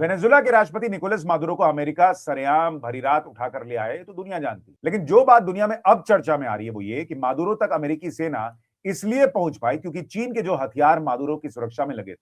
Venezuela के राष्ट्रपति Nicolas Maduro को अमेरिका सरेआम भरी रात उठाकर ले आए तो दुनिया जानती, लेकिन जो बात दुनिया में अब चर्चा में आ रही है वो ये कि मादुरो तक अमेरिकी सेना इसलिए पहुंच पाई क्योंकि चीन के जो हथियार मादुरो की सुरक्षा में लगे थे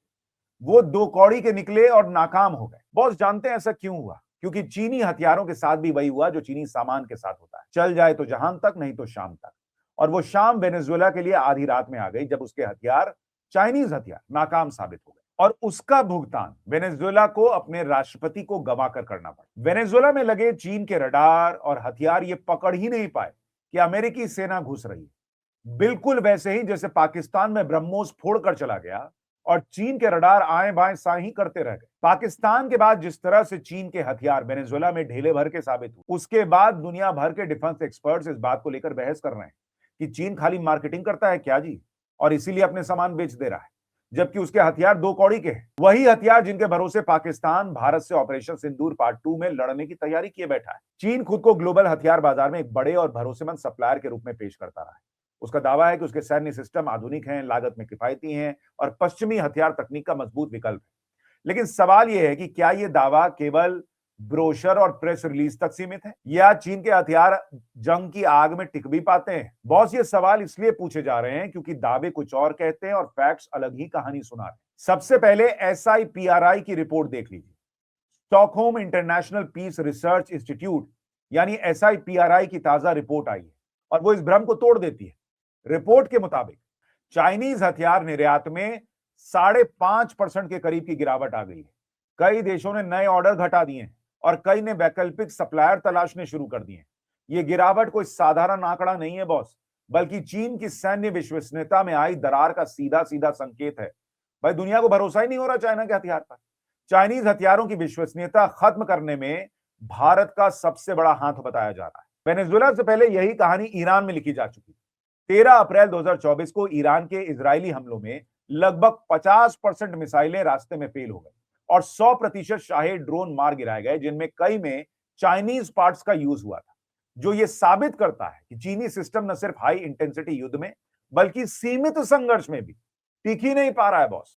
वो दो कौड़ी के निकले और नाकाम हो गए। बॉस जानते हैं ऐसा क्यों हुआ? क्योंकि चीनी हथियारों के साथ भी वही हुआ जो चीनी सामान के साथ होता है, चल जाए तो जहां तक, नहीं तो शाम तक। और वो शाम वेनेजुएला के लिए आधी रात में आ गई जब उसके हथियार, चाइनीज हथियार, नाकाम साबित हो गए और उसका भुगतान वेनेजुएला को अपने राष्ट्रपति को गंवाकर करना पड़ा। वेनेजुएला में लगे चीन के रडार और हथियार ये पकड़ ही नहीं पाए कि अमेरिकी सेना घुस रही है। बिल्कुल वैसे ही जैसे पाकिस्तान में ब्रह्मोस फोड़कर चला गया और चीन के रडार आए बाएं साए ही करते रह गए। पाकिस्तान के बाद जिस तरह से चीन के हथियार वेनेजुएला में ढेले भर के साबित हुए, उसके बाद दुनिया भर के डिफेंस एक्सपर्ट्स इस बात को लेकर बहस कर रहे हैं कि चीन खाली मार्केटिंग करता है क्या जी, और इसीलिए अपने सामान बेच दे रहा है, जबकि उसके हथियार दो कौड़ी के हैं। वही हथियार जिनके भरोसे पाकिस्तान भारत से ऑपरेशन सिंदूर पार्ट 2 में लड़ने की तैयारी किए बैठा है। चीन खुद को ग्लोबल हथियार बाजार में एक बड़े और भरोसेमंद सप्लायर के रूप में पेश करता रहा है। उसका दावा है कि उसके सैन्य सिस्टम आधुनिक हैं, लागत में किफायती हैं और पश्चिमी हथियार तकनीक का मजबूत विकल्प है। लेकिन सवाल यह है कि क्या यह दावा केवल ब्रोशर और प्रेस रिलीज तक सीमित है या चीन के हथियार जंग की आग में टिक भी पाते हैं? बॉस ये सवाल इसलिए पूछे जा रहे हैं क्योंकि दावे कुछ और कहते हैं और फैक्ट्स अलग ही कहानी सुना रहे हैं। सबसे पहले SIPRI की रिपोर्ट देख लीजिए। Stockholm International Peace Research Institute यानी SIPRI की ताजा रिपोर्ट आई है और वो इस भ्रम को तोड़ देती है। रिपोर्ट के मुताबिक चाइनीज हथियार निर्यात में 5.5% के करीब की गिरावट आ गई है। कई देशों ने नए ऑर्डर घटा दिए हैं और कई ने वैकल्पिक सप्लायर तलाशने शुरू कर दिए हैं। यह गिरावट कोई साधारण आंकड़ा नहीं है बॉस, बल्कि चीन की सैन्य विश्वसनीयता में आई दरार का सीधा सीधा संकेत है। भाई दुनिया को भरोसा ही नहीं हो रहा चाइना के हथियार पर। चाइनीज हथियारों की विश्वसनीयता खत्म करने में भारत का सबसे बड़ा हाथ बताया जा रहा है। वेनेजुएला से पहले यही कहानी ईरान में लिखी जा चुकी। 13 अप्रैल 2024 को ईरान के इजरायली हमलों में लगभग 50% मिसाइलें रास्ते में फेल हो गई और 100% शाहे ड्रोन मार गिराए गए, जिनमें कई में चाइनीज पार्ट्स का यूज हुआ था, जो यह साबित करता है कि चीनी सिस्टम न सिर्फ हाई इंटेंसिटी युद्ध में बल्कि सीमित संघर्ष में भी टिक ही नहीं पा रहा है बॉस।